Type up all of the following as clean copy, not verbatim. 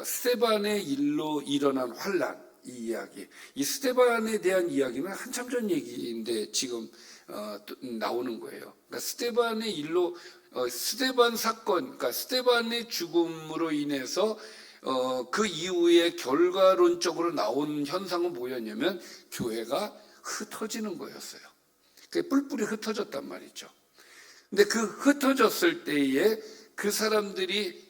스데반의 일로 일어난 환란, 이 이야기, 이 스데반에 대한 이야기는 한참 전 얘기인데 지금 나오는 거예요. 그러니까 스데반의 일로 스데반 사건, 그러니까 스데반의 죽음으로 인해서 그 이후에 결과론적으로 나온 현상은 뭐였냐면 교회가 흩어지는 거였어요. 그게 뿔뿔이 흩어졌단 말이죠. 근데 그 흩어졌을 때에 그 사람들이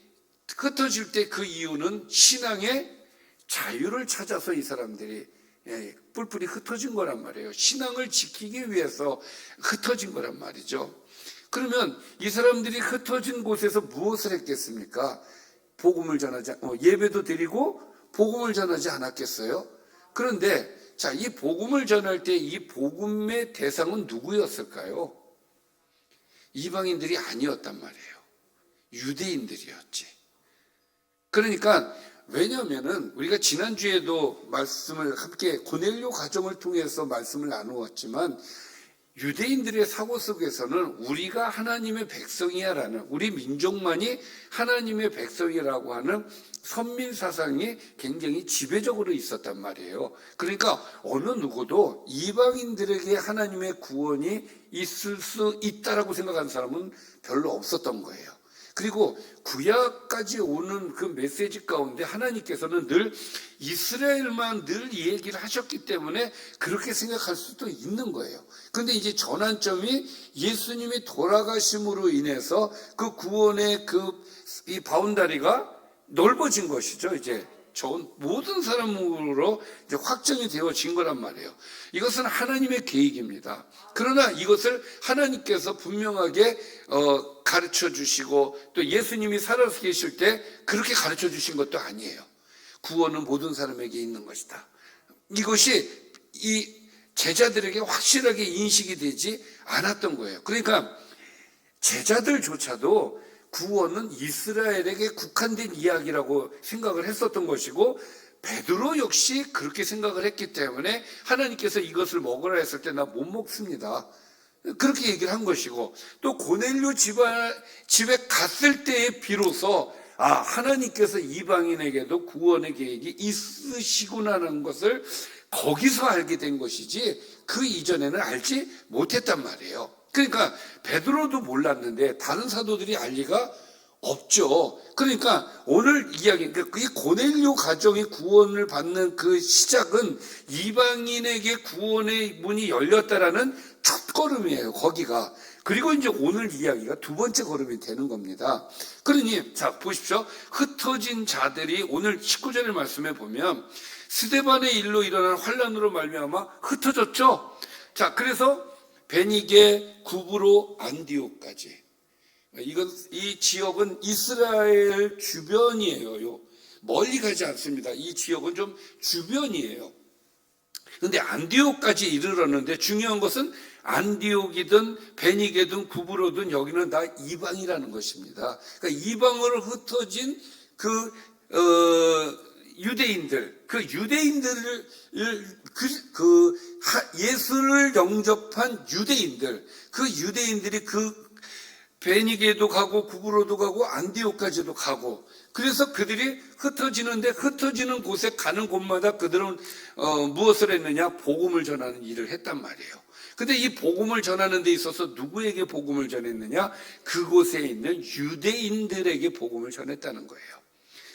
흩어질 때 그 이유는 신앙의 자유를 찾아서 이 사람들이 뿔뿔이 흩어진 거란 말이에요. 신앙을 지키기 위해서 흩어진 거란 말이죠. 그러면 이 사람들이 흩어진 곳에서 무엇을 했겠습니까? 복음을 전하지, 예배도 드리고 복음을 전하지 않았겠어요? 그런데 자, 이 복음을 전할 때 이 복음의 대상은 누구였을까요? 이방인들이 아니었단 말이에요. 유대인들이었지. 그러니까 왜냐하면은 우리가 지난주에도 말씀을 함께 고넬료 가정을 통해서 말씀을 나누었지만 유대인들의 사고 속에서는 우리가 하나님의 백성이야라는, 우리 민족만이 하나님의 백성이라고 하는 선민 사상이 굉장히 지배적으로 있었단 말이에요. 그러니까 어느 누구도 이방인들에게 하나님의 구원이 있을 수 있다라고 생각하는 사람은 별로 없었던 거예요. 그리고 구약까지 오는 그 메시지 가운데 하나님께서는 늘 이스라엘만 늘 이 얘기를 하셨기 때문에 그렇게 생각할 수도 있는 거예요. 그런데 이제 전환점이 예수님이 돌아가심으로 인해서 그 구원의 이 바운다리가 넓어진 것이죠. 이제 모든 사람으로 이제 확정이 되어진 거란 말이에요. 이것은 하나님의 계획입니다. 그러나 이것을 하나님께서 분명하게 가르쳐 주시고 또 예수님이 살아서 계실 때 그렇게 가르쳐 주신 것도 아니에요. 구원은 모든 사람에게 있는 것이다. 이것이 이 제자들에게 확실하게 인식이 되지 않았던 거예요. 그러니까 제자들조차도 구원은 이스라엘에게 국한된 이야기라고 생각을 했었던 것이고 베드로 역시 그렇게 생각을 했기 때문에 하나님께서 이것을 먹으라 했을 때 나 못 먹습니다. 그렇게 얘기를 한 것이고 또 고넬료 집에 갔을 때에 비로소 하나님께서 이방인에게도 구원의 계획이 있으시구나라는 것을 거기서 알게 된 것이지 그 이전에는 알지 못했단 말이에요. 그러니까 베드로도 몰랐는데 다른 사도들이 알 리가 없죠. 그러니까 오늘 이야기, 이 고넬료 가정이 구원을 받는 그 시작은 이방인에게 구원의 문이 열렸다라는 첫 걸음이에요, 거기가. 그리고 이제 오늘 이야기가 두 번째 걸음이 되는 겁니다. 그러니, 자, 보십시오. 흩어진 자들이 오늘 19절의 말씀에 보면 스데반의 일로 일어난 환란으로 말미암아 흩어졌죠. 자, 그래서 베니게, 구브로, 안디옥까지. 이 지역은 이스라엘 주변이에요. 멀리 가지 않습니다. 이 지역은 좀 주변이에요. 그런데 안디옥까지 이르렀는데 중요한 것은 안디옥이든 베니게든 구브로든 여기는 다 이방이라는 것입니다. 그러니까 이방으로 흩어진 유대인들, 그 유대인들을 예수를 영접한 유대인들, 그 유대인들이 베니게도 가고 구브로도 가고 안디옥까지도 가고 그래서 그들이 흩어지는데 흩어지는 곳에 가는 곳마다 그들은 무엇을 했느냐? 복음을 전하는 일을 했단 말이에요. 근데 이 복음을 전하는 데 있어서 누구에게 복음을 전했느냐? 그곳에 있는 유대인들에게 복음을 전했다는 거예요.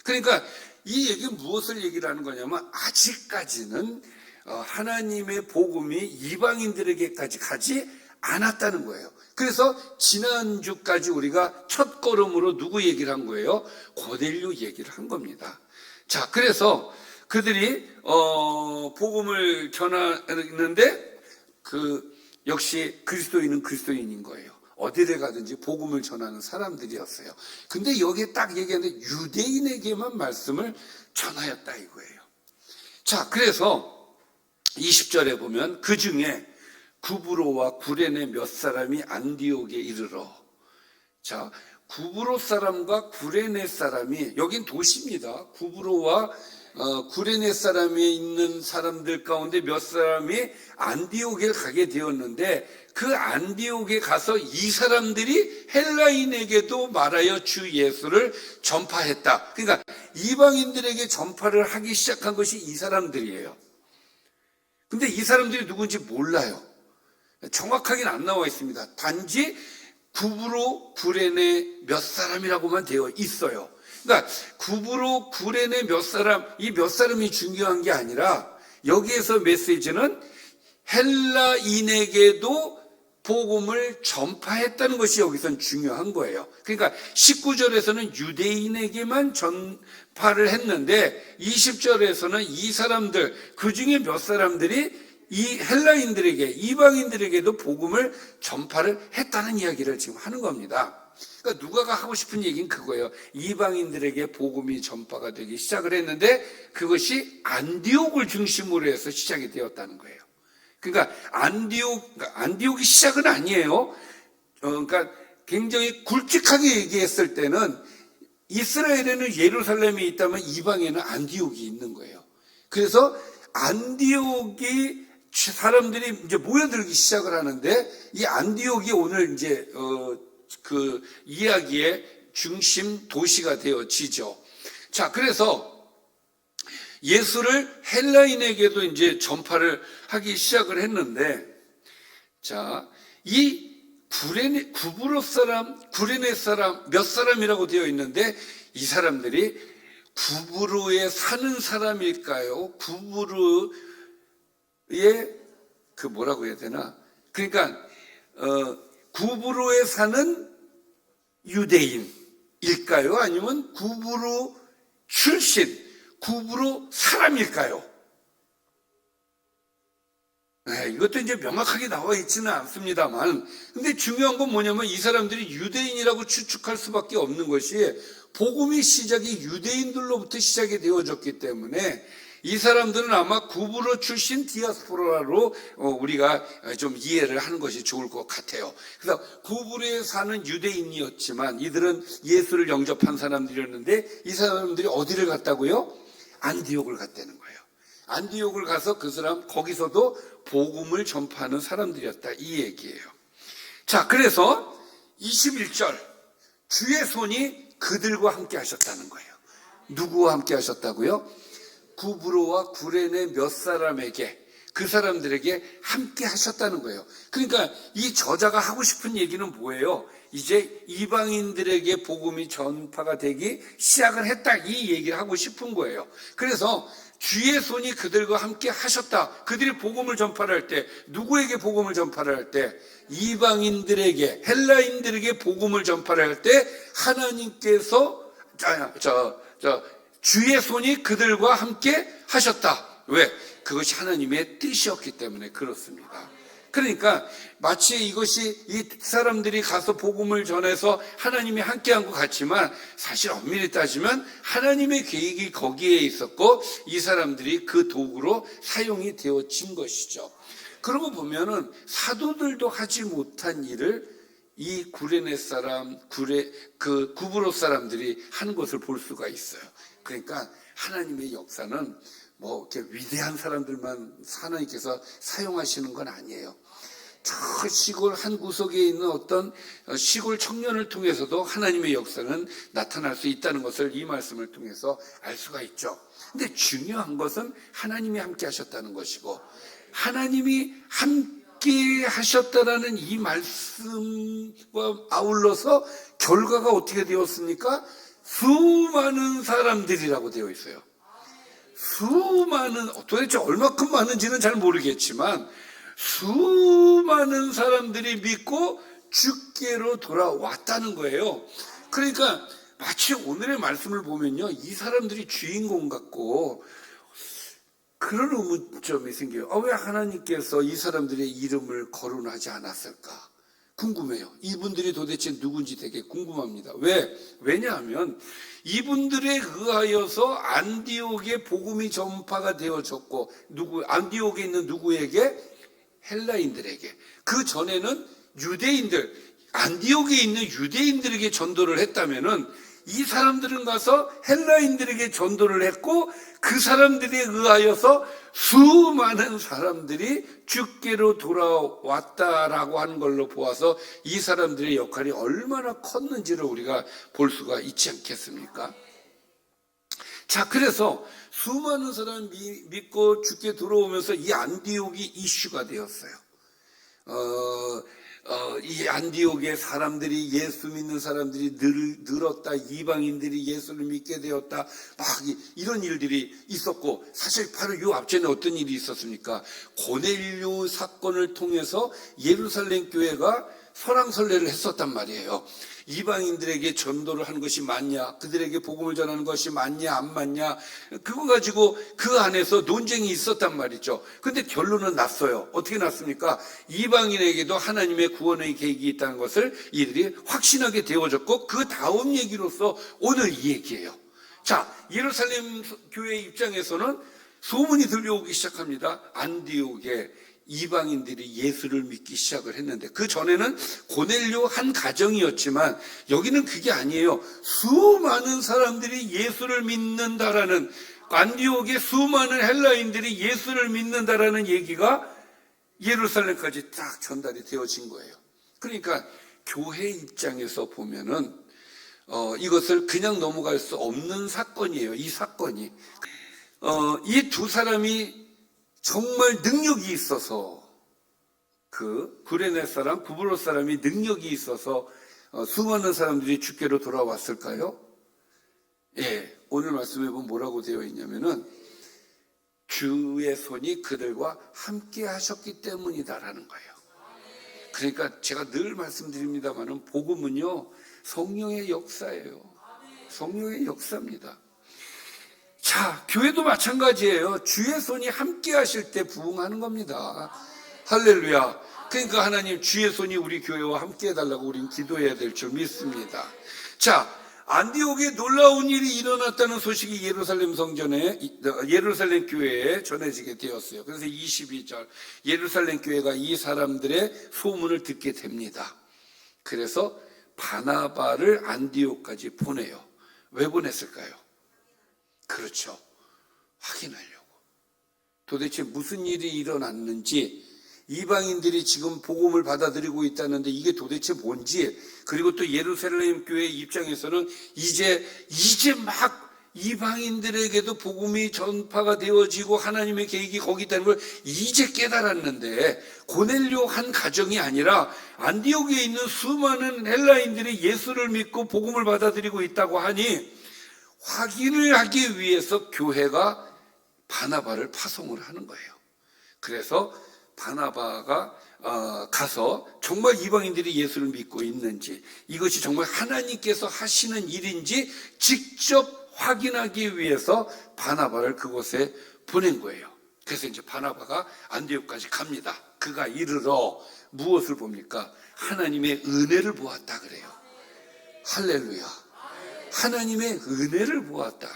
그러니까 이 얘기는 무엇을 얘기를 하는 거냐면 아직까지는 하나님의 복음이 이방인들에게까지 가지 않았다는 거예요. 그래서 지난주까지 우리가 첫 걸음으로 누구 얘기를 한 거예요? 고넬료 얘기를 한 겁니다. 자, 그래서 그들이 복음을 전하는데 역시 그리스도인은 그리스도인인 거예요. 어디를 가든지 복음을 전하는 사람들이었어요. 근데 여기에 딱 얘기하는데 유대인에게만 말씀을 전하였다 이거예요. 자, 그래서 20절에 보면 그 중에 구브로와 구레네 몇 사람이 안디옥에 이르러. 자, 구브로 사람과 구레네 사람이 여긴 도시입니다. 구브로와 구레네 사람에 있는 사람들 가운데 몇 사람이 안디옥에 가게 되었는데 그 안디옥에 가서 이 사람들이 헬라인에게도 말하여 주 예수를 전파했다. 그러니까 이방인들에게 전파를 하기 시작한 것이 이 사람들이에요. 근데 이 사람들이 누군지 몰라요. 정확하게는 안 나와 있습니다. 단지 구브로 구레네 몇 사람이라고만 되어 있어요. 그러니까 구브로 구레네 몇 사람, 이 몇 사람이 중요한 게 아니라 여기에서 메시지는 헬라인에게도 복음을 전파했다는 것이 여기선 중요한 거예요. 그러니까 19절에서는 유대인에게만 전파를 했는데 20절에서는 이 사람들, 그 중에 몇 사람들이 이 헬라인들에게, 이방인들에게도 복음을 전파를 했다는 이야기를 지금 하는 겁니다. 그러니까 누가가 하고 싶은 얘기는 그거예요. 이방인들에게 복음이 전파가 되기 시작을 했는데 그것이 안디옥을 중심으로 해서 시작이 되었다는 거예요. 그러니까 안디옥이 시작은 아니에요. 그러니까 굉장히 굵직하게 얘기했을 때는 이스라엘에는 예루살렘이 있다면 이방에는 안디옥이 있는 거예요. 그래서 안디옥이 사람들이 이제 모여들기 시작을 하는데 이 안디옥이 오늘 이제 그 이야기의 중심 도시가 되어지죠. 자, 그래서 예수를 헬라인에게도 이제 전파를 하기 시작을 했는데, 자, 이 구브로 사람, 구레네 사람, 몇 사람이라고 되어 있는데, 이 사람들이 구브로에 사는 사람일까요? 구브로의 그 뭐라고 해야 되나? 그러니까, 구브로에 사는 유대인일까요? 아니면 구브로 출신, 구브로 사람일까요? 이것도 이제 명확하게 나와 있지는 않습니다만, 근데 중요한 건 뭐냐면 이 사람들이 유대인이라고 추측할 수밖에 없는 것이 복음의 시작이 유대인들로부터 시작이 되어졌기 때문에 이 사람들은 아마 구브로 출신 디아스포라로 우리가 좀 이해를 하는 것이 좋을 것 같아요. 그래서 구브로에 사는 유대인이었지만 이들은 예수를 영접한 사람들이었는데 이 사람들이 어디를 갔다고요? 안디옥을 갔다는 거예요. 안디옥을 가서 그 사람 거기서도 복음을 전파하는 사람들이었다 이 얘기예요. 자, 그래서 21절 주의 손이 그들과 함께 하셨다는 거예요. 누구와 함께 하셨다고요? 구브로와 구레네 몇 사람에게, 그 사람들에게 함께 하셨다는 거예요. 그러니까 이 저자가 하고 싶은 얘기는 뭐예요? 이제 이방인들에게 복음이 전파가 되기 시작을 했다 이 얘기를 하고 싶은 거예요. 그래서 주의 손이 그들과 함께 하셨다. 그들이 복음을 전파를 할 때, 누구에게 복음을 전파를 할 때? 이방인들에게, 헬라인들에게 복음을 전파를 할 때 하나님께서 주의 손이 그들과 함께 하셨다. 왜? 그것이 하나님의 뜻이었기 때문에 그렇습니다. 그러니까 마치 이것이 이 사람들이 가서 복음을 전해서 하나님이 함께한 것 같지만 사실 엄밀히 따지면 하나님의 계획이 거기에 있었고 이 사람들이 그 도구로 사용이 되어진 것이죠. 그러고 보면은 사도들도 하지 못한 일을 이 구레네 사람, 구브로 사람들이 하는 것을 볼 수가 있어요. 그러니까 하나님의 역사는 뭐 이렇게 위대한 사람들만 하나님께서 사용하시는 건 아니에요. 저 시골 한 구석에 있는 어떤 시골 청년을 통해서도 하나님의 역사는 나타날 수 있다는 것을 이 말씀을 통해서 알 수가 있죠. 근데 중요한 것은 하나님이 함께 하셨다는 것이고, 하나님이 함께 하셨다라는 이 말씀과 아울러서 결과가 어떻게 되었습니까? 수많은 사람들이라고 되어 있어요. 수많은, 도대체 얼마큼 많은지는 잘 모르겠지만 수많은 사람들이 믿고 주께로 돌아왔다는 거예요. 그러니까 마치 오늘의 말씀을 보면요, 이 사람들이 주인공 같고 그런 의문점이 생겨요. 왜 하나님께서 이 사람들의 이름을 거론하지 않았을까? 궁금해요. 이분들이 도대체 누군지 되게 궁금합니다. 왜냐하면 이분들에 의하여서 안디옥의 복음이 전파가 되어졌고, 안디옥에 있는 누구에게? 헬라인들에게. 그 전에는 유대인들, 안디옥에 있는 유대인들에게 전도를 했다면은 이 사람들은 가서 헬라인들에게 전도를 했고 그 사람들에 의하여서 수많은 사람들이 주께로 돌아왔다라고 하는 걸로 보아서 이 사람들의 역할이 얼마나 컸는지를 우리가 볼 수가 있지 않겠습니까? 자, 그래서 수많은 사람이 믿고 주께 들어오면서 이 안디옥이 이슈가 되었어요. 이 안디옥의 사람들이 예수 믿는 사람들이 늘었다. 이방인들이 예수를 믿게 되었다. 막 이런 일들이 있었고, 사실 바로 이 앞전에 어떤 일이 있었습니까? 고넬료 사건을 통해서 예루살렘 교회가 설왕설래를 했었단 말이에요. 이방인들에게 전도를 하는 것이 맞냐, 그들에게 복음을 전하는 것이 맞냐 안 맞냐, 그거 가지고 그 안에서 논쟁이 있었단 말이죠. 근데 결론은 났어요. 어떻게 났습니까? 이방인에게도 하나님의 구원의 계획이 있다는 것을 이들이 확신하게 되어졌고, 그 다음 얘기로서 오늘 이 얘기예요. 자, 예루살렘 교회 입장에서는 소문이 들려오기 시작합니다. 안디옥에 이방인들이 예수를 믿기 시작을 했는데, 그 전에는 고넬료 한 가정이었지만 여기는 그게 아니에요. 수많은 사람들이 예수를 믿는다라는, 안디옥의 수많은 헬라인들이 예수를 믿는다라는 얘기가 예루살렘까지 딱 전달이 되어진 거예요. 그러니까 교회 입장에서 보면은 이것을 그냥 넘어갈 수 없는 사건이에요. 이 사건이 이 두 사람이 정말 능력이 있어서, 그 구레네 사람, 부브로 사람이 능력이 있어서 수많은 사람들이 주께로 돌아왔을까요? 예, 오늘 말씀에 보면 뭐라고 되어 있냐면은 주의 손이 그들과 함께 하셨기 때문이다라는 거예요. 그러니까 제가 늘 말씀드립니다만은 복음은요, 성령의 역사예요. 성령의 역사입니다. 자, 교회도 마찬가지예요. 주의 손이 함께 하실 때 부흥하는 겁니다. 할렐루야. 그러니까 하나님 주의 손이 우리 교회와 함께 해달라고 우린 기도해야 될 줄 믿습니다. 자, 안디옥에 놀라운 일이 일어났다는 소식이 예루살렘 성전에, 예루살렘 교회에 전해지게 되었어요. 그래서 22절, 예루살렘 교회가 이 사람들의 소문을 듣게 됩니다. 그래서 바나바를 안디옥까지 보내요. 왜 보냈을까요? 그렇죠. 확인하려고. 도대체 무슨 일이 일어났는지, 이방인들이 지금 복음을 받아들이고 있다는데 이게 도대체 뭔지, 그리고 또 예루살렘 교회 입장에서는 이제 막 이방인들에게도 복음이 전파가 되어지고 하나님의 계획이 거기 있다는 걸 이제 깨달았는데, 고넬료 한 가정이 아니라 안디옥에 있는 수많은 헬라인들이 예수를 믿고 복음을 받아들이고 있다고 하니 확인을 하기 위해서 교회가 바나바를 파송을 하는 거예요. 그래서 바나바가 가서 정말 이방인들이 예수를 믿고 있는지, 이것이 정말 하나님께서 하시는 일인지 직접 확인하기 위해서 바나바를 그곳에 보낸 거예요. 그래서 이제 바나바가 안디옥까지 갑니다. 그가 이르러 무엇을 봅니까? 하나님의 은혜를 보았다 그래요. 할렐루야. 하나님의 은혜를 보았다.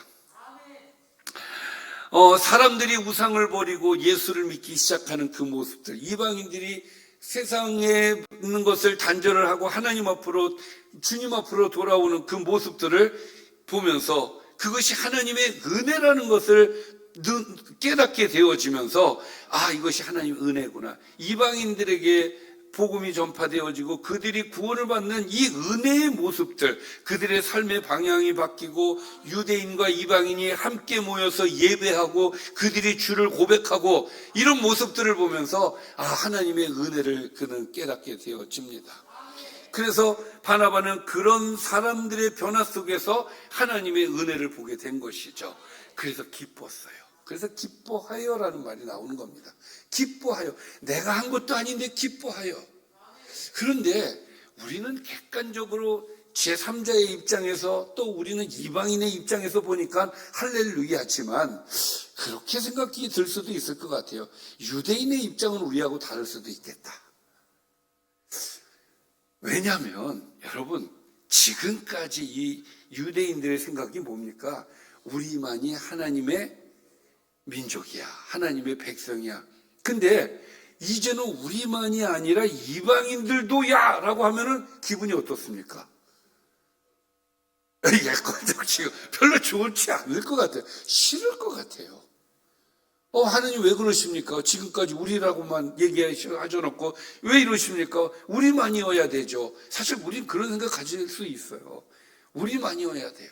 사람들이 우상을 버리고 예수를 믿기 시작하는 그 모습들, 이방인들이 세상에 있는 것을 단절을 하고 하나님 앞으로, 주님 앞으로 돌아오는 그 모습들을 보면서 그것이 하나님의 은혜라는 것을 깨닫게 되어지면서, 아, 이것이 하나님의 은혜구나. 이방인들에게 복음이 전파되어지고 그들이 구원을 받는 이 은혜의 모습들, 그들의 삶의 방향이 바뀌고 유대인과 이방인이 함께 모여서 예배하고 그들이 주를 고백하고, 이런 모습들을 보면서 아, 하나님의 은혜를 그는 깨닫게 되어집니다. 그래서 바나바는 그런 사람들의 변화 속에서 하나님의 은혜를 보게 된 것이죠. 그래서 기뻤어요. 그래서 기뻐하여라는 말이 나오는 겁니다. 기뻐하여. 내가 한 것도 아닌데 기뻐하여. 그런데 우리는 객관적으로 제3자의 입장에서, 또 우리는 이방인의 입장에서 보니까 할렐루야지만 그렇게 생각이 들 수도 있을 것 같아요. 유대인의 입장은 우리하고 다를 수도 있겠다. 왜냐하면 여러분, 지금까지 이 유대인들의 생각이 뭡니까? 우리만이 하나님의 민족이야, 하나님의 백성이야. 근데 이제는 우리만이 아니라 이방인들도야 라고 하면은 기분이 어떻습니까? 예권적 지금 별로 좋지 않을 것 같아요. 싫을 것 같아요. 하나님 왜 그러십니까? 지금까지 우리라고만 얘기하셔놓고 왜 이러십니까? 우리만이어야 되죠. 사실 우린 그런 생각 가질 수 있어요. 우리만이어야 돼요.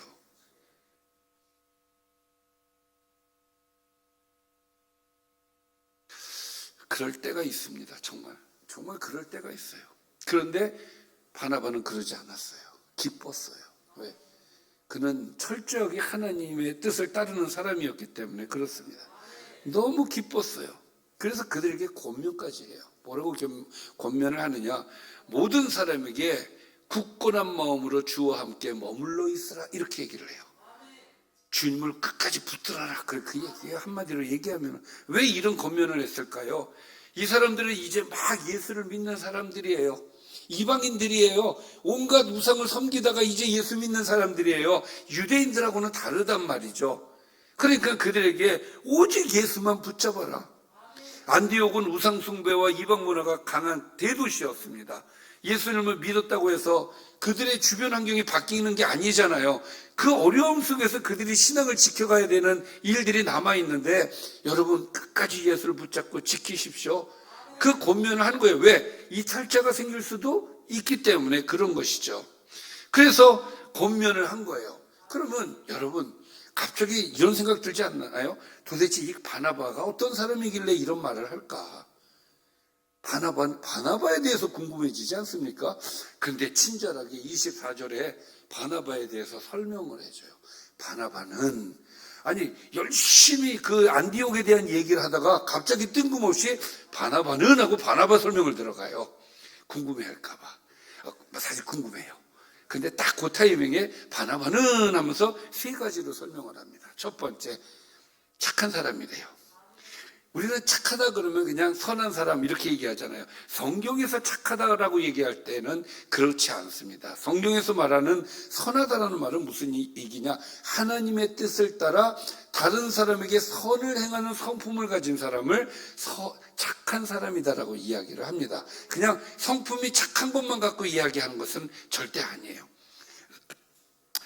그럴 때가 있습니다. 정말 그럴 때가 있어요. 그런데 바나바는 그러지 않았어요. 기뻤어요. 왜? 그는 철저하게 하나님의 뜻을 따르는 사람이었기 때문에 그렇습니다. 너무 기뻤어요. 그래서 그들에게 권면까지 해요. 뭐라고 권면을 하느냐? 모든 사람에게 굳건한 마음으로 주와 함께 머물러 있으라, 이렇게 얘기를 해요. 주님을 끝까지 붙들어라. 그 얘기 한마디로 얘기하면 왜 이런 권면을 했을까요? 이 사람들은 이제 막 예수를 믿는 사람들이에요. 이방인들이에요. 온갖 우상을 섬기다가 이제 예수 믿는 사람들이에요. 유대인들하고는 다르단 말이죠. 그러니까 그들에게 오직 예수만 붙잡아라. 안디옥은 우상 숭배와 이방 문화가 강한 대도시였습니다. 예수님을 믿었다고 해서 그들의 주변 환경이 바뀌는 게 아니잖아요. 그 어려움 속에서 그들이 신앙을 지켜가야 되는 일들이 남아있는데, 여러분 끝까지 예수를 붙잡고 지키십시오. 그 권면을 하는 거예요. 왜? 이탈자가 생길 수도 있기 때문에 그런 것이죠. 그래서 권면을 한 거예요. 그러면 여러분 갑자기 이런 생각 들지 않나요? 도대체 이 바나바가 어떤 사람이길래 이런 말을 할까? 바나바에 대해서 궁금해지지 않습니까? 그런데 친절하게 24절에 바나바에 대해서 설명을 해줘요. 바나바는 열심히 그 안디옥에 대한 얘기를 하다가 갑자기 뜬금없이 바나바는 하고 바나바 설명을 들어가요. 궁금해할까봐. 사실 궁금해요. 근데 딱 그 타이밍에 바나바는 하면서 세 가지로 설명을 합니다. 첫 번째, 착한 사람이래요. 우리는 착하다 그러면 그냥 선한 사람 이렇게 얘기하잖아요. 성경에서 착하다라고 얘기할 때는 그렇지 않습니다. 성경에서 말하는 선하다라는 말은 무슨 얘기냐? 하나님의 뜻을 따라 다른 사람에게 선을 행하는 성품을 가진 사람을 착한 사람이다라고 이야기를 합니다. 그냥 성품이 착한 것만 갖고 이야기하는 것은 절대 아니에요.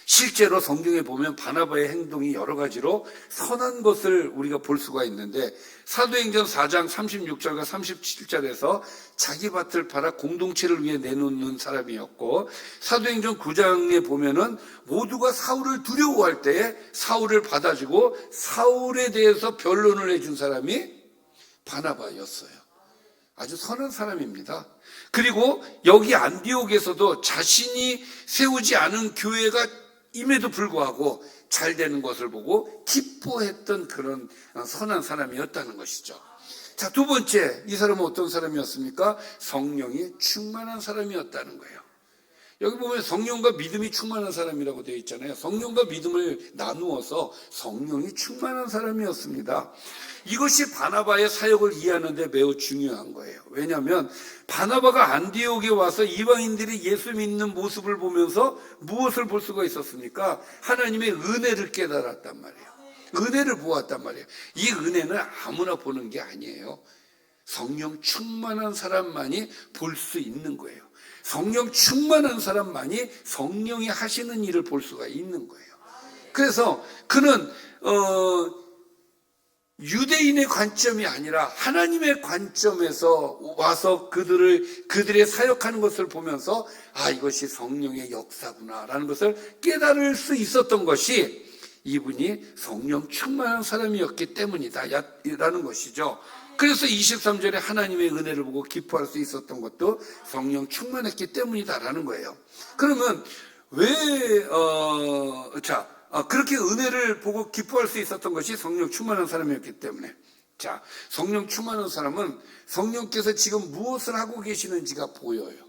실제로 성경에 보면 바나바의 행동이 여러 가지로 선한 것을 우리가 볼 수가 있는데, 사도행전 4장 36절과 37절에서 자기 밭을 팔아 공동체를 위해 내놓는 사람이었고, 사도행전 9장에 보면은 모두가 사울을 두려워할 때에 사울을 받아주고 사울에 대해서 변론을 해준 사람이 바나바였어요. 아주 선한 사람입니다. 그리고 여기 안디옥에서도 자신이 세우지 않은 교회가 임에도 불구하고 잘 되는 것을 보고 기뻐했던 그런 선한 사람이었다는 것이죠. 자, 두 번째, 이 사람은 어떤 사람이었습니까? 성령이 충만한 사람이었다는 거예요. 여기 보면 성령과 믿음이 충만한 사람이라고 되어 있잖아요. 성령과 믿음을 나누어서 성령이 충만한 사람이었습니다. 이것이 바나바의 사역을 이해하는 데 매우 중요한 거예요. 왜냐하면 바나바가 안디옥에 와서 이방인들이 예수 믿는 모습을 보면서 무엇을 볼 수가 있었습니까? 하나님의 은혜를 깨달았단 말이에요. 은혜를 보았단 말이에요. 이 은혜는 아무나 보는 게 아니에요. 성령 충만한 사람만이 볼 수 있는 거예요. 성령 충만한 사람만이 성령이 하시는 일을 볼 수가 있는 거예요. 그래서 그는 유대인의 관점이 아니라 하나님의 관점에서 와서 그들의 사역하는 것을 보면서 이것이 성령의 역사구나라는 것을 깨달을 수 있었던 것이 이분이 성령 충만한 사람이었기 때문이다라는 것이죠. 그래서 23절에 하나님의 은혜를 보고 기뻐할 수 있었던 것도 성령 충만했기 때문이다라는 거예요. 그러면 그렇게 은혜를 보고 기뻐할 수 있었던 것이 성령 충만한 사람이었기 때문에. 자, 성령 충만한 사람은 성령께서 지금 무엇을 하고 계시는지가 보여요.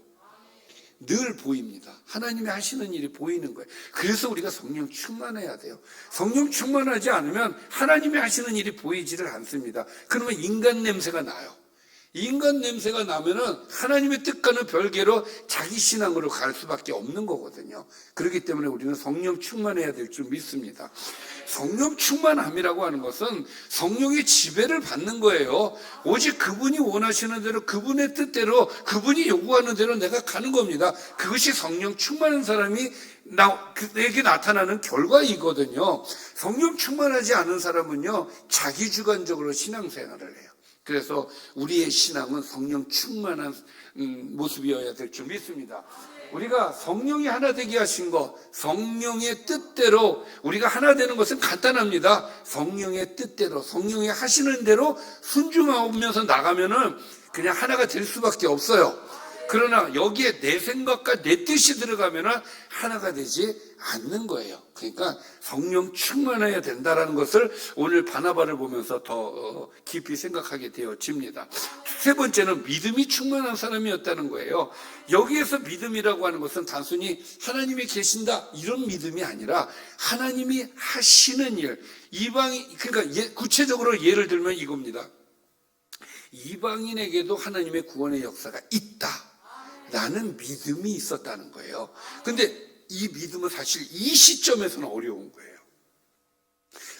늘 보입니다. 하나님이 하시는 일이 보이는 거예요. 그래서 우리가 성령 충만해야 돼요. 성령 충만하지 않으면 하나님이 하시는 일이 보이지를 않습니다. 그러면 인간 냄새가 나요. 인간 냄새가 나면은 하나님의 뜻과는 별개로 자기 신앙으로 갈 수밖에 없는 거거든요. 그렇기 때문에 우리는 성령 충만해야 될 줄 믿습니다. 성령 충만함이라고 하는 것은 성령의 지배를 받는 거예요. 오직 그분이 원하시는 대로, 그분의 뜻대로, 그분이 요구하는 대로 내가 가는 겁니다. 그것이 성령 충만한 사람이 내게 나타나는 결과이거든요. 성령 충만하지 않은 사람은요, 자기 주관적으로 신앙생활을 해요. 그래서 우리의 신앙은 성령 충만한 모습이어야 될 줄 믿습니다. 우리가 성령이 하나 되게 하신 것, 성령의 뜻대로 우리가 하나 되는 것은 간단합니다. 성령의 뜻대로, 성령이 하시는 대로 순종하면서 나가면은 그냥 하나가 될 수밖에 없어요. 그러나 여기에 내 생각과 내 뜻이 들어가면은 하나가 되지 않는 거예요. 그러니까 성령 충만해야 된다라는 것을 오늘 바나바를 보면서 더 깊이 생각하게 되어집니다. 세 번째는 믿음이 충만한 사람이었다는 거예요. 여기에서 믿음이라고 하는 것은 단순히 하나님이 계신다 이런 믿음이 아니라 하나님이 하시는 일, 그러니까 구체적으로 예를 들면 이겁니다. 이방인에게도 하나님의 구원의 역사가 있다라는 믿음이 있었다는 거예요. 근데 이 믿음은 사실 이 시점에서는 어려운 거예요.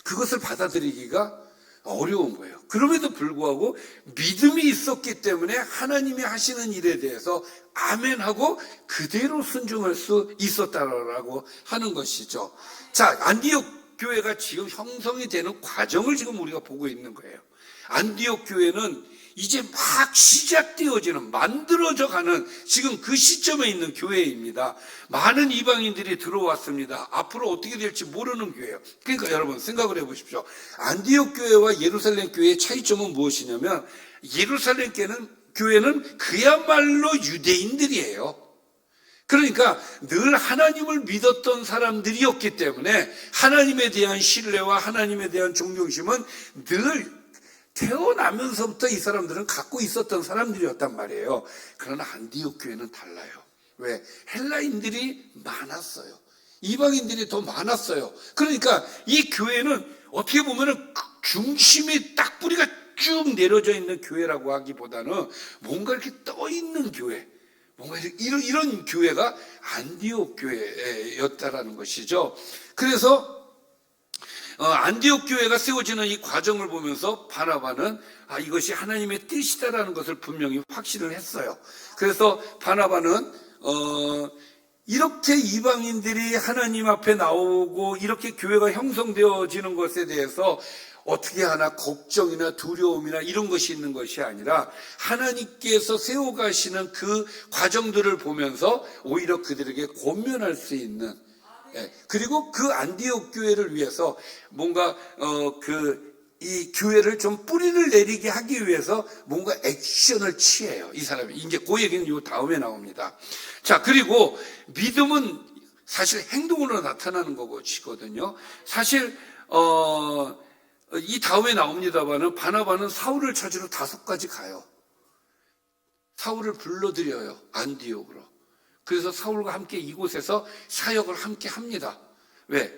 그것을 받아들이기가 어려운 거예요. 그럼에도 불구하고 믿음이 있었기 때문에 하나님이 하시는 일에 대해서 아멘하고 그대로 순종할 수 있었다라고 하는 것이죠. 자, 안디옥 교회가 지금 형성이 되는 과정을 지금 우리가 보고 있는 거예요. 안디옥 교회는 이제 막 시작되어지는, 만들어져 가는 지금 그 시점에 있는 교회입니다. 많은 이방인들이 들어왔습니다. 앞으로 어떻게 될지 모르는 교회예요. 그러니까 여러분 생각을 해보십시오. 안디옥 교회와 예루살렘 교회의 차이점은 무엇이냐면, 예루살렘 교회는 그야말로 유대인들이에요. 그러니까 늘 하나님을 믿었던 사람들이었기 때문에 하나님에 대한 신뢰와 하나님에 대한 존경심은 늘 태어나면서부터 이 사람들은 갖고 있었던 사람들이었단 말이에요. 그러나 안디옥 교회는 달라요. 왜? 헬라인들이 많았어요. 이방인들이 더 많았어요. 그러니까 이 교회는 어떻게 보면 중심이 딱 뿌리가 쭉 내려져 있는 교회라고 하기보다는 뭔가 이렇게 떠 있는 교회, 뭔가 이런 교회가 안디옥 교회였다라는 것이죠. 그래서 안디옥 교회가 세워지는 이 과정을 보면서 바나바는 이것이 하나님의 뜻이다라는 것을 분명히 확신을 했어요. 그래서 바나바는 이렇게 이방인들이 하나님 앞에 나오고 이렇게 교회가 형성되어지는 것에 대해서 어떻게 하나 걱정이나 두려움이나 이런 것이 있는 것이 아니라 하나님께서 세워가시는 그 과정들을 보면서 오히려 그들에게 권면할 수 있는, 그리고 그 안디옥 교회를 위해서 뭔가 이 교회를 좀 뿌리를 내리게 하기 위해서 뭔가 액션을 취해요. 이 사람이. 이제 그 얘기는 요 다음에 나옵니다. 자, 그리고 믿음은 사실 행동으로 나타나는 것이거든요. 사실 이 다음에 나옵니다만은 바나바는 사울을 찾으러 5가지 가요. 사울을 불러들여요. 안디옥으로. 그래서 사울과 함께 이곳에서 사역을 함께 합니다. 왜?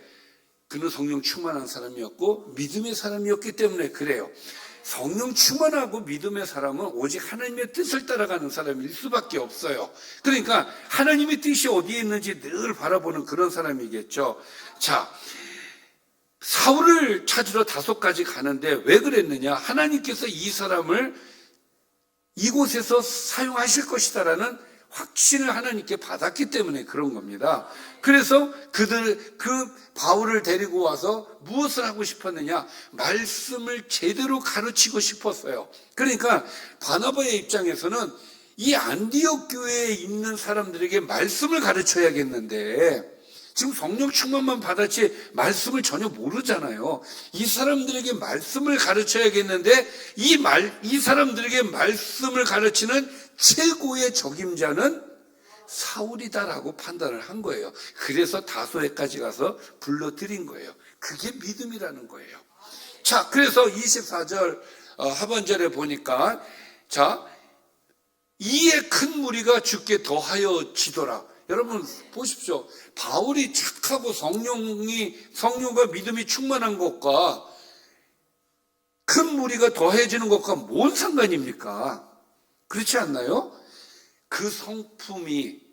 그는 성령 충만한 사람이었고 믿음의 사람이었기 때문에 그래요. 성령 충만하고 믿음의 사람은 오직 하나님의 뜻을 따라가는 사람일 수밖에 없어요. 그러니까 하나님의 뜻이 어디에 있는지 늘 바라보는 그런 사람이겠죠. 자, 사울을 찾으러 5가지 가는데 왜 그랬느냐? 하나님께서 이 사람을 이곳에서 사용하실 것이다라는 확신을 하나님께 받았기 때문에 그런 겁니다. 그래서 그 바울을 데리고 와서 무엇을 하고 싶었느냐? 말씀을 제대로 가르치고 싶었어요. 그러니까 바나바의 입장에서는 이 안디옥 교회에 있는 사람들에게 말씀을 가르쳐야겠는데 지금 성령 충만만 받았지 말씀을 전혀 모르잖아요. 이 사람들에게 말씀을 가르쳐야겠는데 이 사람들에게 말씀을 가르치는 최고의 적임자는 사울이다라고 판단을 한 거예요. 그래서 다소에까지 가서 불러들인 거예요. 그게 믿음이라는 거예요. 자, 그래서 24절 하반절에 보니까 자, 이에 큰 무리가 주께 더하여 지더라. 여러분 보십시오. 바울이 착하고 성령과 믿음이 충만한 것과 큰 무리가 더해지는 것과 뭔 상관입니까? 그렇지 않나요? 그 성품이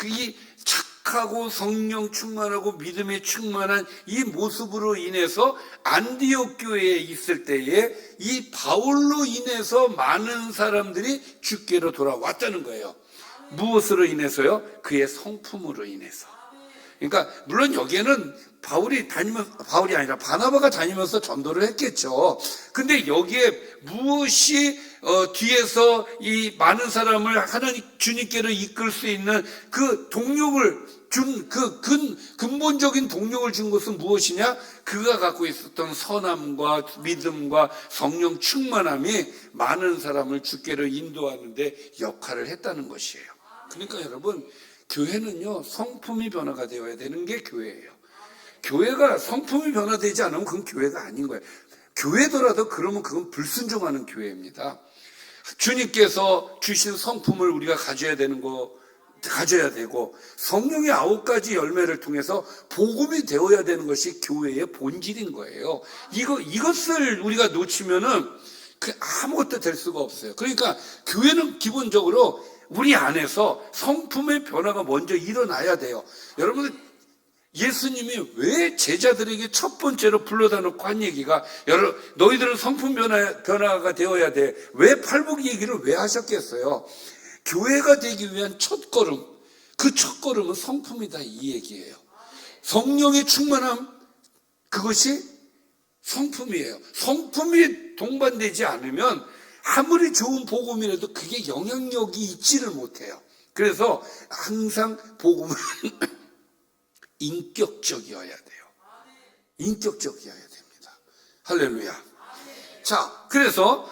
이 착하고 성령 충만하고 믿음에 충만한 이 모습으로 인해서 안디옥 교회에 있을 때에 이 바울로 인해서 많은 사람들이 주께로 돌아왔다는 거예요. 무엇으로 인해서요? 그의 성품으로 인해서. 그러니까 물론 여기에는 바울이 아니라 바나바가 다니면서 전도를 했겠죠. 근데 여기에 무엇이 뒤에서 이 많은 사람을 하나님 주님께로 이끌 수 있는 그 동력을 준 근본적인 동력을 준 것은 무엇이냐? 그가 갖고 있었던 선함과 믿음과 성령 충만함이 많은 사람을 주께로 인도하는데 역할을 했다는 것이에요. 그러니까 여러분, 교회는요, 성품이 변화가 되어야 되는 게 교회예요. 교회가 성품이 변화되지 않으면 그건 교회가 아닌 거예요. 교회더라도 그러면 그건 불순종하는 교회입니다. 주님께서 주신 성품을 우리가 가져야 되고, 성령의 9가지 열매를 통해서 복음이 되어야 되는 것이 교회의 본질인 거예요. 이것을 우리가 놓치면은 아무것도 될 수가 없어요. 그러니까 교회는 기본적으로 우리 안에서 성품의 변화가 먼저 일어나야 돼요. 여러분, 예수님이 왜 제자들에게 첫 번째로 불러다 놓고 한 얘기가 너희들은 성품 변화가 되어야 돼. 왜 팔복 얘기를 왜 하셨겠어요? 교회가 되기 위한 첫걸음, 그 첫걸음은 성품이다, 이 얘기예요. 성령의 충만함, 그것이 성품이에요. 성품이 동반되지 않으면 아무리 좋은 복음이라도 그게 영향력이 있지를 못해요. 그래서 항상 복음은 인격적이어야 돼요. 인격적이어야 됩니다. 할렐루야. 자, 그래서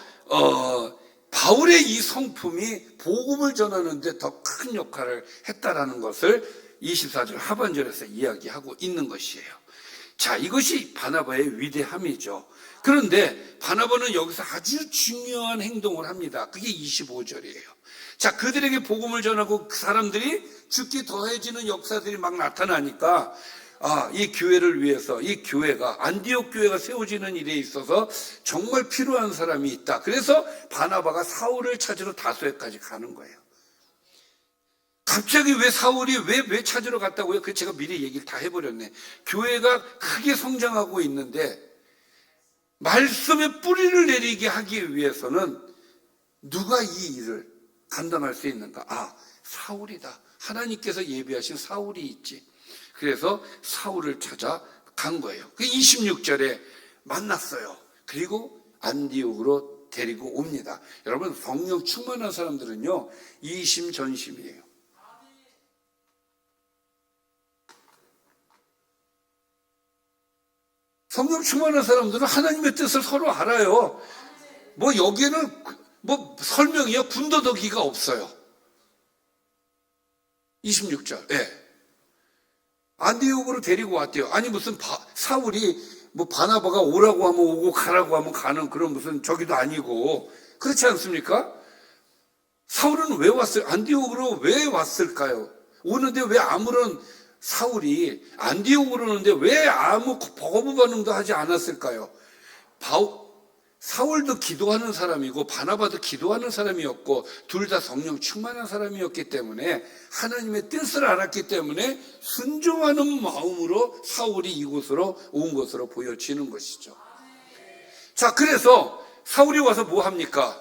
바울의 이 성품이 복음을 전하는 데 더 큰 역할을 했다라는 것을 24절 하반절에서 이야기하고 있는 것이에요. 자, 이것이 바나바의 위대함이죠. 그런데 바나바는 여기서 아주 중요한 행동을 합니다. 그게 25절이에요. 자, 그들에게 복음을 전하고 그 사람들이 죽기 더해지는 역사들이 막 나타나니까 이 교회를 위해서 이 교회가 안디옥 교회가 세워지는 일에 있어서 정말 필요한 사람이 있다. 그래서 바나바가 사울을 찾으러 다소에까지 가는 거예요. 갑자기 왜 사울이 왜 찾으러 갔다고요? 그 제가 미리 얘기를 다 해버렸네. 교회가 크게 성장하고 있는데 말씀의 뿌리를 내리게 하기 위해서는 누가 이 일을 감당할 수 있는가? 사울이다. 하나님께서 예비하신 사울이 있지. 그래서 사울을 찾아 간 거예요. 그 26절에 만났어요. 그리고 안디옥으로 데리고 옵니다. 여러분, 성령 충만한 사람들은요, 이심전심이에요. 성령 충만한 사람들은 하나님의 뜻을 서로 알아요. 여기에는 설명이요, 군더더기가 없어요. 26절. 예. 안디옥으로 데리고 왔대요. 아니, 무슨 사울이 바나바가 오라고 하면 오고 가라고 하면 가는 그런 무슨 저기도 아니고, 그렇지 않습니까? 사울은 왜 왔어요? 안디옥으로 왜 왔을까요? 오는데 왜 아무런 사울이 안디옥으로 오는데 왜 아무 거부 반응도 하지 않았을까요? 사울도 기도하는 사람이고 바나바도 기도하는 사람이었고 둘 다 성령 충만한 사람이었기 때문에 하나님의 뜻을 알았기 때문에 순종하는 마음으로 사울이 이곳으로 온 것으로 보여지는 것이죠. 자, 그래서 사울이 와서 뭐 합니까?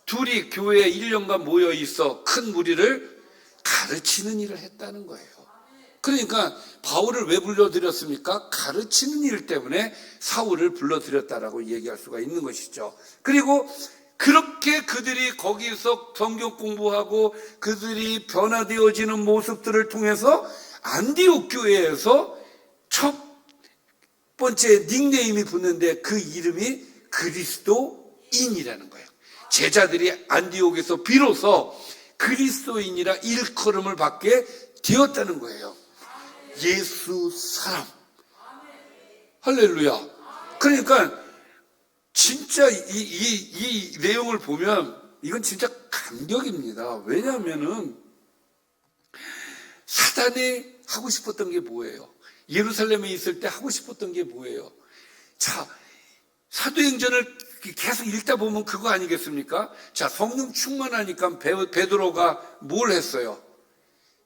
둘이 교회에 1년간 모여 있어 큰 무리를 가르치는 일을 했다는 거예요. 그러니까 바울을 왜 불러들였습니까? 가르치는 일 때문에 사울을 불러들였다라고 얘기할 수가 있는 것이죠. 그리고 그렇게 그들이 거기서 성경 공부하고 그들이 변화되어지는 모습들을 통해서 안디옥 교회에서 첫 번째 닉네임이 붙는데 그 이름이 그리스도인이라는 거예요. 제자들이 안디옥에서 비로소 그리스도인이라 일컬음을 받게 되었다는 거예요. 예수 사람. 할렐루야. 그러니까 진짜 이 내용을 보면 이건 진짜 감격입니다. 왜냐하면은 사단이 하고 싶었던 게 뭐예요? 예루살렘에 있을 때 하고 싶었던 게 뭐예요? 자, 사도행전을 계속 읽다 보면 그거 아니겠습니까? 자, 성령 충만하니까 베드로가 뭘 했어요?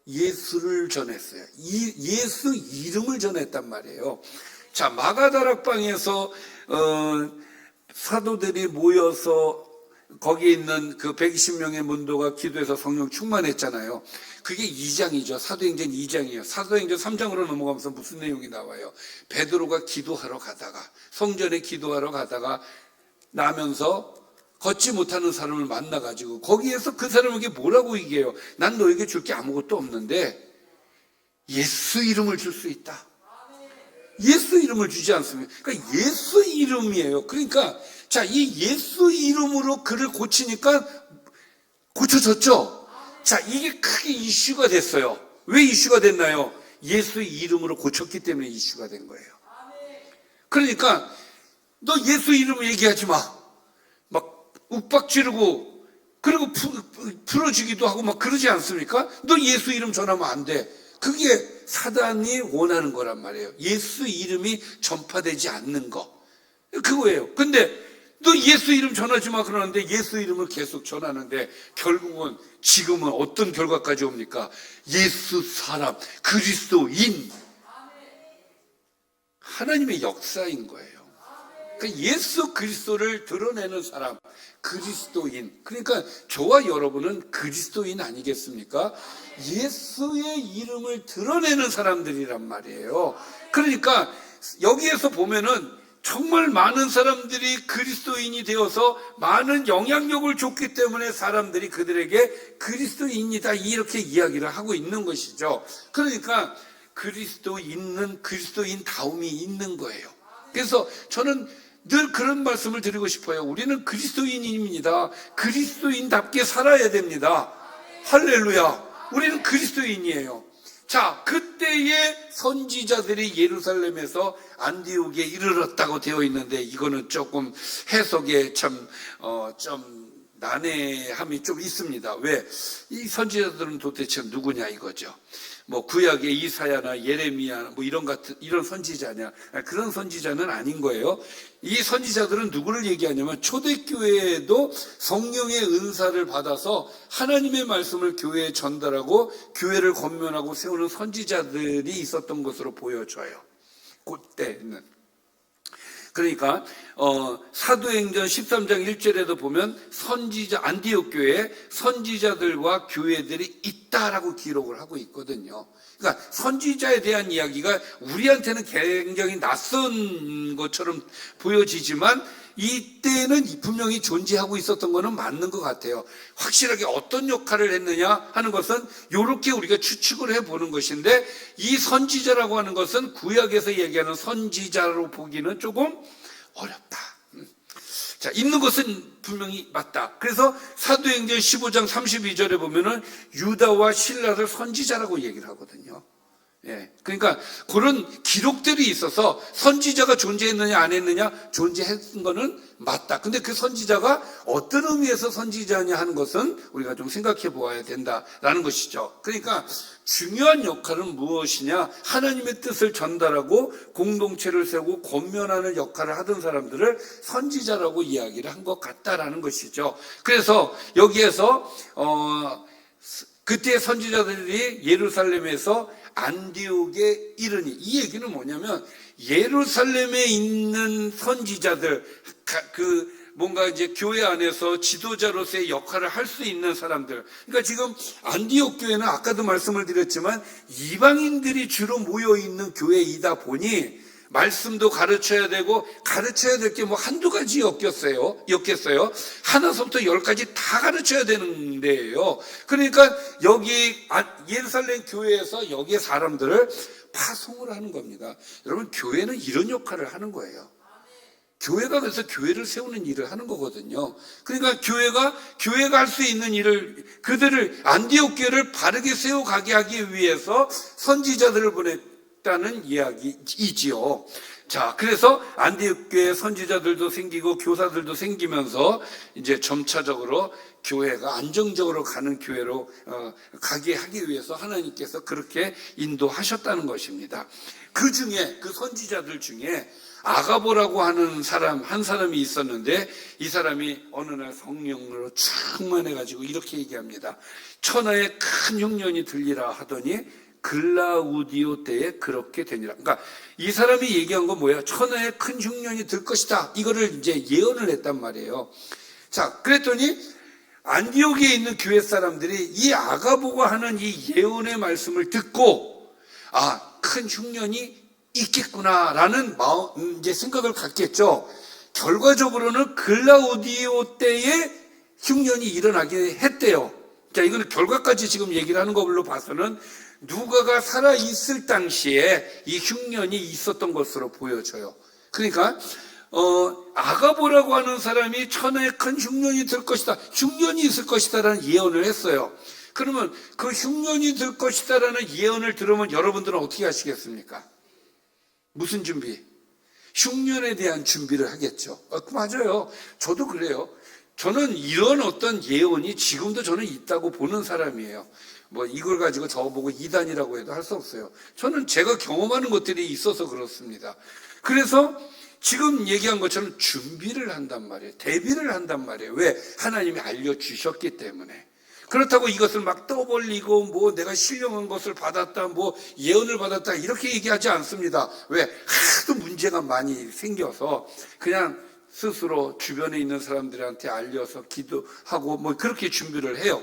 예수를 전했어요. 예수 이름을 전했단 말이에요. 자, 마가다락방에서 사도들이 모여서 거기에 있는 그 120명의 문도가 기도해서 성령 충만했잖아요. 그게 2장이죠. 사도행전 2장이에요. 사도행전 3장으로 넘어가면서 무슨 내용이 나와요? 베드로가 기도하러 가다가, 성전에 기도하러 가다가 나면서 걷지 못하는 사람을 만나가지고 거기에서 그 사람에게 뭐라고 얘기해요? 난 너에게 줄 게 아무것도 없는데 예수 이름을 줄 수 있다. 예수 이름을 주지 않습니까? 그러니까 예수 이름이에요. 그러니까 자, 이 예수 이름으로 그를 고치니까 고쳐졌죠? 자, 이게 크게 이슈가 됐어요. 왜 이슈가 됐나요? 예수 이름으로 고쳤기 때문에 이슈가 된 거예요. 그러니까 너 예수 이름 얘기하지 마. 막 욱박 지르고 그리고 풀어주기도 하고 막 그러지 않습니까? 너 예수 이름 전하면 안 돼. 그게 사단이 원하는 거란 말이에요. 예수 이름이 전파되지 않는 거. 그거예요. 근데 너 예수 이름 전하지 마 그러는데 예수 이름을 계속 전하는데 결국은 지금은 어떤 결과까지 옵니까? 예수 사람, 그리스도인. 하나님의 역사인 거예요. 그러니까 예수 그리스도를 드러내는 사람, 그리스도인. 그러니까 저와 여러분은 그리스도인 아니겠습니까? 예수의 이름을 드러내는 사람들이란 말이에요. 그러니까 여기에서 보면은 정말 많은 사람들이 그리스도인이 되어서 많은 영향력을 줬기 때문에 사람들이 그들에게 그리스도인이다 이렇게 이야기를 하고 있는 것이죠. 그러니까 그리스도인다움이 있는 거예요. 그래서 저는 늘 그런 말씀을 드리고 싶어요. 우리는 그리스도인입니다. 그리스도인답게 살아야 됩니다. 할렐루야. 우리는 그리스도인이에요. 자, 그때의 선지자들이 예루살렘에서 안디옥에 이르렀다고 되어 있는데 이거는 조금 해석에 좀 난해함이 좀 있습니다. 왜? 이 선지자들은 도대체 누구냐 이거죠. 뭐 구약의 이사야나 예레미야 뭐 이런 선지자냐? 그런 선지자는 아닌 거예요. 이 선지자들은 누구를 얘기하냐면 초대교회에도 성령의 은사를 받아서 하나님의 말씀을 교회에 전달하고 교회를 권면하고 세우는 선지자들이 있었던 것으로 보여져요. 그때는. 그러니까 사도행전 13장 1절에도 보면 선지자 안디옥 교회에 선지자들과 교회들이 있다라고 기록을 하고 있거든요. 그러니까 선지자에 대한 이야기가 우리한테는 굉장히 낯선 것처럼 보여지지만 이때는 분명히 존재하고 있었던 것은 맞는 것 같아요. 확실하게 어떤 역할을 했느냐 하는 것은 이렇게 우리가 추측을 해보는 것인데 이 선지자라고 하는 것은 구약에서 얘기하는 선지자로 보기는 조금 어렵다. 자, 있는 것은 분명히 맞다. 그래서 사도행전 15장 32절에 보면은 유다와 실라를 선지자라고 얘기를 하거든요. 예. 그러니까 그런 기록들이 있어서 선지자가 존재했느냐 안 했느냐 존재했던 거는 맞다. 근데 그 선지자가 어떤 의미에서 선지자냐 하는 것은 우리가 좀 생각해 보아야 된다라는 것이죠. 그러니까 중요한 역할은 무엇이냐? 하나님의 뜻을 전달하고 공동체를 세우고 권면하는 역할을 하던 사람들을 선지자라고 이야기를 한 것 같다라는 것이죠. 그래서 여기에서 그때 선지자들이 예루살렘에서 안디옥에 이르니, 이 얘기는 뭐냐면 예루살렘에 있는 선지자들, 뭔가 이제 교회 안에서 지도자로서의 역할을 할 수 있는 사람들. 그러니까 지금 안디옥 교회는 아까도 말씀을 드렸지만 이방인들이 주로 모여 있는 교회이다 보니 말씀도 가르쳐야 되고 가르쳐야 될 게 뭐 한두 가지였겠어요. 하나서부터 10까지 다 가르쳐야 되는 데예요. 그러니까 여기 예루살렘 교회에서 여기에 사람들을 파송을 하는 겁니다. 여러분, 교회는 이런 역할을 하는 거예요. 교회가 그래서 교회를 세우는 일을 하는 거거든요. 그러니까 교회가 할 수 있는 일을, 그들을 안디옥 교회를 바르게 세워가게 하기 위해서 선지자들을 보냈다는 이야기이지요. 자, 그래서 안디옥 교회 선지자들도 생기고 교사들도 생기면서 이제 점차적으로 교회가 안정적으로 가는 교회로 가게 하기 위해서 하나님께서 그렇게 인도하셨다는 것입니다. 그 중에, 그 선지자들 중에 아가보라고 하는 한 사람이 있었는데 이 사람이 어느 날 성령으로 충만해가지고 이렇게 얘기합니다. 천하에 큰 흉년이 들리라 하더니 글라우디오 때에 그렇게 되니라. 그러니까 이 사람이 얘기한 건 뭐예요? 천하에 큰 흉년이 들 것이다. 이거를 이제 예언을 했단 말이에요. 자, 그랬더니 안디옥에 있는 교회 사람들이 이 아가보가 하는 이 예언의 말씀을 듣고 큰 흉년이 있겠구나라는 이제 생각을 갖겠죠. 결과적으로는 글라우디오 때에 흉년이 일어나게 했대요. 자, 이거는 결과까지 지금 얘기를 하는 걸로 봐서는 누가가 살아있을 당시에 이 흉년이 있었던 것으로 보여져요. 그러니까 아가보라고 하는 사람이 천하에 큰 흉년이 들 것이다, 흉년이 있을 것이다라는 예언을 했어요. 그러면 그 흉년이 들 것이다라는 예언을 들으면 여러분들은 어떻게 하시겠습니까? 무슨 준비? 흉년에 대한 준비를 하겠죠. 맞아요. 저도 그래요. 저는 이런 어떤 예언이 지금도 저는 있다고 보는 사람이에요. 뭐 이걸 가지고 저보고 이단이라고 해도 할 수 없어요. 저는 제가 경험하는 것들이 있어서 그렇습니다. 그래서 지금 얘기한 것처럼 준비를 한단 말이에요. 대비를 한단 말이에요. 왜? 하나님이 알려주셨기 때문에. 그렇다고 이것을 막 떠벌리고 뭐 내가 신령한 것을 받았다, 뭐 예언을 받았다 이렇게 얘기하지 않습니다. 왜? 하도 문제가 많이 생겨서 그냥 스스로 주변에 있는 사람들한테 알려서 기도하고 뭐 그렇게 준비를 해요.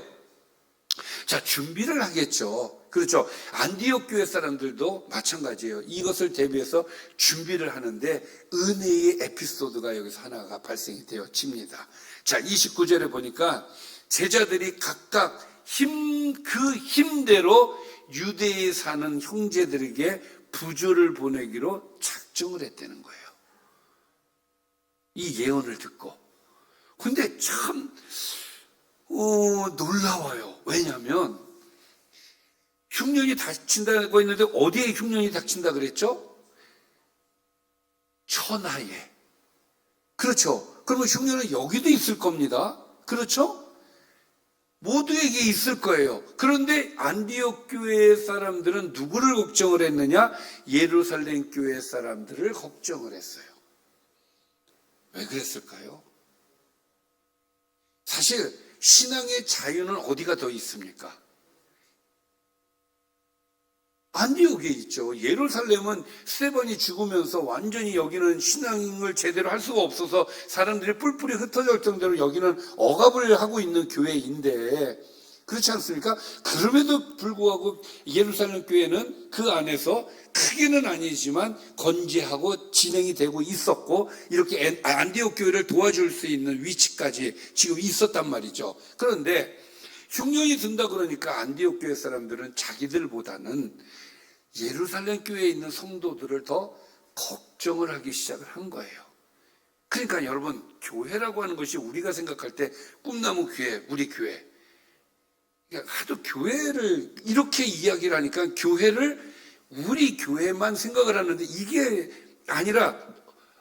자, 준비를 하겠죠. 그렇죠. 안디옥 교회 사람들도 마찬가지예요. 이것을 대비해서 준비를 하는데 은혜의 에피소드가 여기서 하나가 발생이 되어집니다. 자, 29절에 보니까 제자들이 각각 그 힘대로 유대에 사는 형제들에게 부조를 보내기로 작정을 했다는 거예요. 이 예언을 듣고. 근데 참 놀라워요. 왜냐하면 흉년이 닥친다고 했는데 어디에 흉년이 닥친다 그랬죠? 천하에. 그렇죠. 그러면 흉년은 여기도 있을 겁니다. 그렇죠? 모두에게 있을 거예요. 그런데 안디옥 교회 사람들은 누구를 걱정을 했느냐? 예루살렘 교회 사람들을 걱정을 했어요. 왜 그랬을까요? 사실 신앙의 자유는 어디가 더 있습니까? 안디옥에 있죠. 예루살렘은 스데반이 죽으면서 완전히 여기는 신앙을 제대로 할 수가 없어서 사람들이 뿔뿔이 흩어질 정도로 여기는 억압을 하고 있는 교회인데, 그렇지 않습니까? 그럼에도 불구하고 예루살렘 교회는 그 안에서 크게는 아니지만 건재하고 진행이 되고 있었고, 이렇게 안디옥 교회를 도와줄 수 있는 위치까지 지금 있었단 말이죠. 그런데 흉년이 든다 그러니까 안디옥 교회 사람들은 자기들보다는 예루살렘 교회에 있는 성도들을 더 걱정을 하기 시작을 한 거예요. 그러니까 여러분, 교회라고 하는 것이 우리가 생각할 때 꿈나무 교회, 우리 교회, 하도 교회를 이렇게 이야기를 하니까 교회를 우리 교회만 생각을 하는데 이게 아니라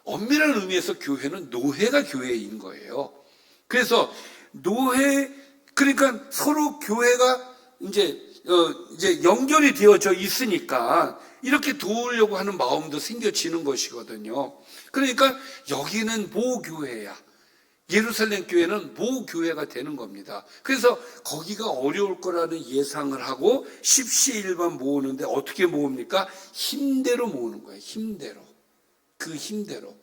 엄밀한 의미에서 교회는 노회가 교회인 거예요. 그래서 그러니까 서로 교회가 이제 연결이 되어져 있으니까 이렇게 도우려고 하는 마음도 생겨지는 것이거든요. 그러니까 여기는 모교회야. 예루살렘 교회는 모교회가 되는 겁니다. 그래서 거기가 어려울 거라는 예상을 하고 십시일반 모으는데 어떻게 모읍니까? 힘대로 모으는 거예요. 힘대로. 그 힘대로.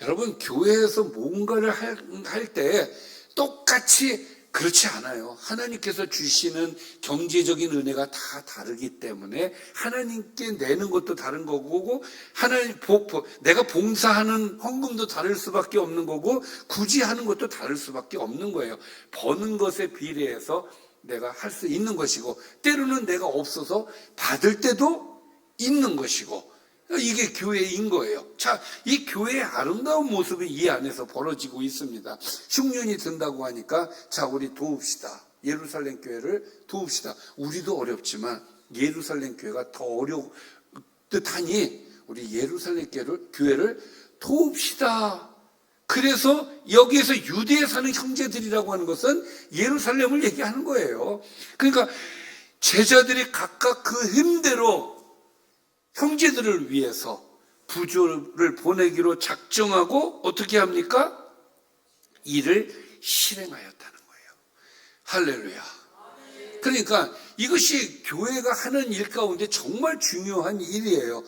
여러분, 교회에서 뭔가를 할 때 똑같이 그렇지 않아요. 하나님께서 주시는 경제적인 은혜가 다 다르기 때문에 하나님께 내는 것도 다른 거고, 내가 봉사하는 헌금도 다를 수밖에 없는 거고, 굳이 하는 것도 다를 수밖에 없는 거예요. 버는 것에 비례해서 내가 할 수 있는 것이고, 때로는 내가 없어서 받을 때도 있는 것이고, 이게 교회인 거예요. 자, 이 교회의 아름다운 모습이 이 안에서 벌어지고 있습니다. 흉년이 든다고 하니까 자, 우리 도웁시다. 예루살렘 교회를 도웁시다. 우리도 어렵지만 예루살렘 교회가 더 어렵듯하니 우리 예루살렘 교회를 도웁시다. 그래서 여기에서 유대에 사는 형제들이라고 하는 것은 예루살렘을 얘기하는 거예요. 그러니까 제자들이 각각 그 힘대로 형제들을 위해서 부조를 보내기로 작정하고 어떻게 합니까? 이를 실행하였다는 거예요. 할렐루야. 그러니까 이것이 교회가 하는 일 가운데 정말 중요한 일이에요.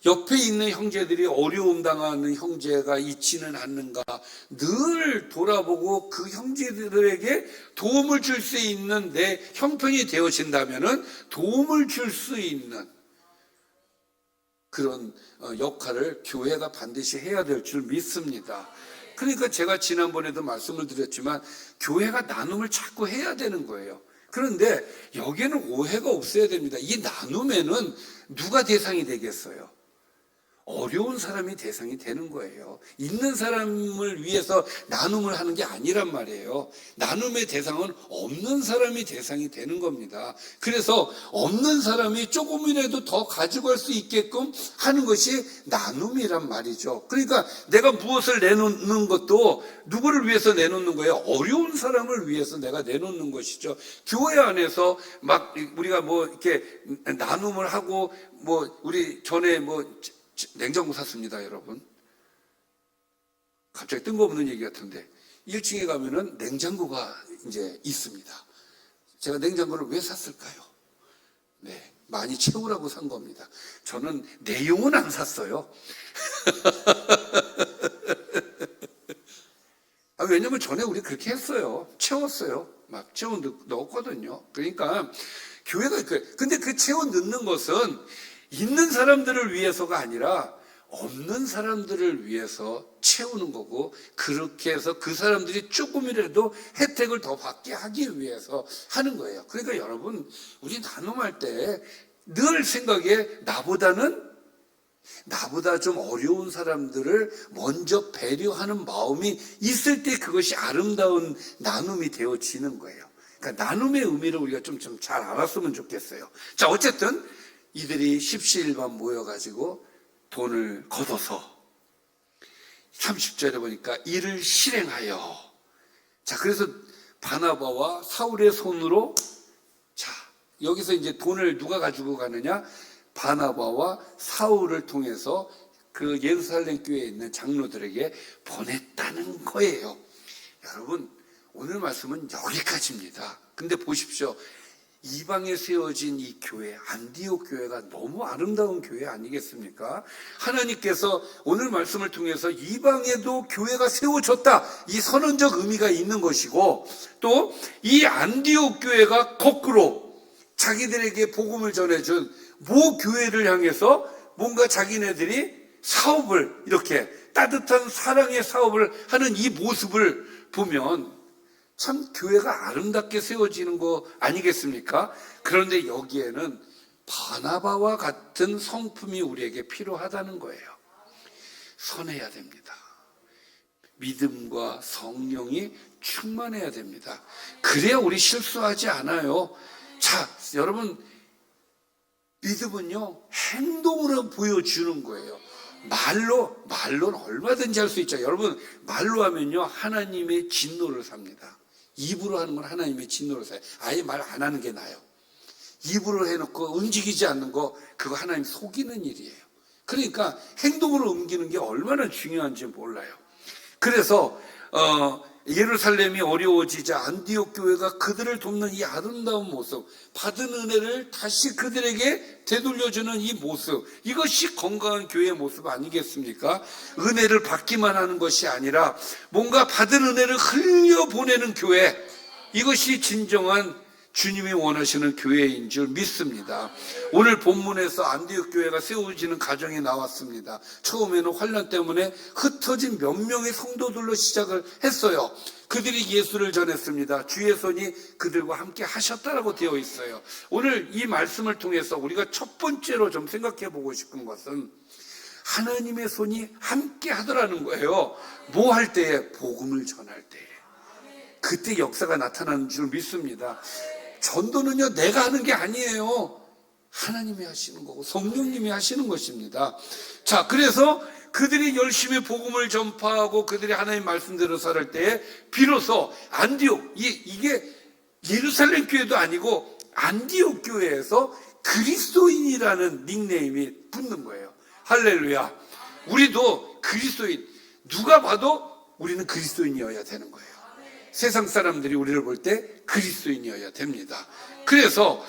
옆에 있는 형제들이 어려움 당하는 형제가 있지는 않는가 늘 돌아보고 그 형제들에게 도움을 줄 수 있는 내 형편이 되어진다면 도움을 줄 수 있는 그런 역할을 교회가 반드시 해야 될 줄 믿습니다. 그러니까 제가 지난번에도 말씀을 드렸지만 교회가 나눔을 자꾸 해야 되는 거예요. 그런데 여기에는 오해가 없어야 됩니다. 이 나눔에는 누가 대상이 되겠어요? 어려운 사람이 대상이 되는 거예요. 있는 사람을 위해서 나눔을 하는 게 아니란 말이에요. 나눔의 대상은 없는 사람이 대상이 되는 겁니다. 그래서 없는 사람이 조금이라도 더 가져갈 수 있게끔 하는 것이 나눔이란 말이죠. 그러니까 내가 무엇을 내놓는 것도 누구를 위해서 내놓는 거예요? 어려운 사람을 위해서 내가 내놓는 것이죠. 교회 안에서 막 우리가 뭐 이렇게 나눔을 하고 뭐 우리 전에 뭐 냉장고 샀습니다, 여러분. 갑자기 뜬금없는 얘기 같은데 1층에 가면은 냉장고가 이제 있습니다. 제가 냉장고를 왜 샀을까요? 네, 많이 채우라고 산 겁니다. 저는 내용은 안 샀어요. 왜냐면 전에 우리 그렇게 했어요. 채웠어요. 막 채워 넣었거든요. 그러니까 교회가 근데 그 채워 넣는 것은 있는 사람들을 위해서가 아니라 없는 사람들을 위해서 채우는 거고 그렇게 해서 그 사람들이 조금이라도 혜택을 더 받게 하기 위해서 하는 거예요. 그러니까 여러분 우리 나눔할 때 늘 생각에 나보다 좀 어려운 사람들을 먼저 배려하는 마음이 있을 때 그것이 아름다운 나눔이 되어지는 거예요. 그러니까 나눔의 의미를 우리가 좀 잘 알았으면 좋겠어요. 자, 어쨌든 이들이 십시일반 모여가지고 돈을 걷어서 30절에 보니까 이를 실행하여 자 그래서 바나바와 사울의 손으로 자 여기서 이제 돈을 누가 가지고 가느냐 바나바와 사울을 통해서 그 예루살렘 교회에 있는 장로들에게 보냈다는 거예요. 여러분 오늘 말씀은 여기까지입니다. 근데 보십시오. 이방에 세워진 이 교회, 안디옥 교회가 너무 아름다운 교회 아니겠습니까? 하나님께서 오늘 말씀을 통해서 이방에도 교회가 세워졌다. 이 선언적 의미가 있는 것이고 또 이 안디옥 교회가 거꾸로 자기들에게 복음을 전해준 모 교회를 향해서 뭔가 자기네들이 사업을 이렇게 따뜻한 사랑의 사업을 하는 이 모습을 보면 참 교회가 아름답게 세워지는 거 아니겠습니까? 그런데 여기에는 바나바와 같은 성품이 우리에게 필요하다는 거예요. 선해야 됩니다. 믿음과 성령이 충만해야 됩니다. 그래야 우리 실수하지 않아요. 자, 여러분 믿음은요 행동으로 보여주는 거예요. 말로는 얼마든지 할 수 있죠. 여러분 말로 하면요 하나님의 진노를 삽니다. 입으로 하는 건 하나님의 진노를 사요. 아예 말 안 하는 게 나아요. 입으로 해놓고 움직이지 않는 거 그거 하나님 속이는 일이에요. 그러니까 행동으로 옮기는 게 얼마나 중요한지 몰라요. 그래서 예루살렘이 어려워지자 안디옥 교회가 그들을 돕는 이 아름다운 모습, 받은 은혜를 다시 그들에게 되돌려주는 이 모습, 이것이 건강한 교회의 모습 아니겠습니까? 은혜를 받기만 하는 것이 아니라 뭔가 받은 은혜를 흘려보내는 교회, 이것이 진정한 주님이 원하시는 교회인 줄 믿습니다. 오늘 본문에서 안디옥 교회가 세워지는 과정이 나왔습니다. 처음에는 환난 때문에 흩어진 몇 명의 성도들로 시작을 했어요. 그들이 예수를 전했습니다. 주의 손이 그들과 함께 하셨다라고 되어 있어요. 오늘 이 말씀을 통해서 우리가 첫 번째로 좀 생각해 보고 싶은 것은 하나님의 손이 함께 하더라는 거예요. 뭐 할 때에? 복음을 전할 때에. 그때 역사가 나타나는 줄 믿습니다. 전도는요 내가 하는 게 아니에요. 하나님이 하시는 거고 성령님이 하시는 것입니다. 자, 그래서 그들이 열심히 복음을 전파하고 그들이 하나님 말씀대로 살을 때에 비로소 안디옥, 이게 예루살렘 교회도 아니고 안디옥 교회에서 그리스도인이라는 닉네임이 붙는 거예요. 할렐루야. 우리도 그리스도인, 누가 봐도 우리는 그리스도인이어야 되는 거예요. 세상 사람들이 우리를 볼 때 그리스도인이어야 됩니다. 그래서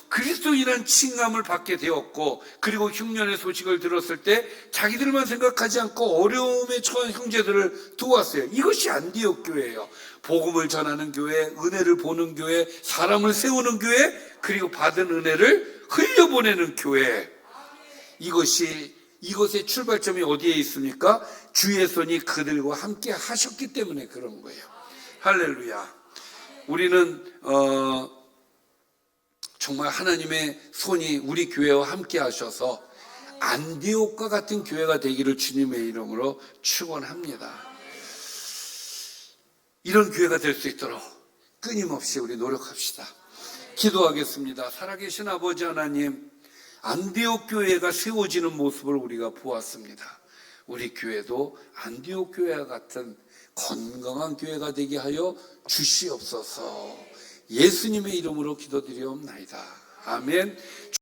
그리스도인이라는 칭함을 받게 되었고, 그리고 흉년의 소식을 들었을 때 자기들만 생각하지 않고 어려움에 처한 형제들을 도왔어요. 이것이 안디옥 교회예요. 복음을 전하는 교회, 은혜를 보는 교회, 사람을 세우는 교회, 그리고 받은 은혜를 흘려보내는 교회. 이것의 출발점이 어디에 있습니까? 주의 손이 그들과 함께 하셨기 때문에 그런 거예요. 할렐루야. 우리는 정말 하나님의 손이 우리 교회와 함께 하셔서 안디옥과 같은 교회가 되기를 주님의 이름으로 축원합니다. 이런 교회가 될 수 있도록 끊임없이 우리 노력합시다. 기도하겠습니다. 살아계신 아버지 하나님, 안디옥 교회가 세워지는 모습을 우리가 보았습니다. 우리 교회도 안디옥 교회와 같은 건강한 교회가 되게 하여 주시옵소서. 예수님의 이름으로 기도드리옵나이다. 아멘.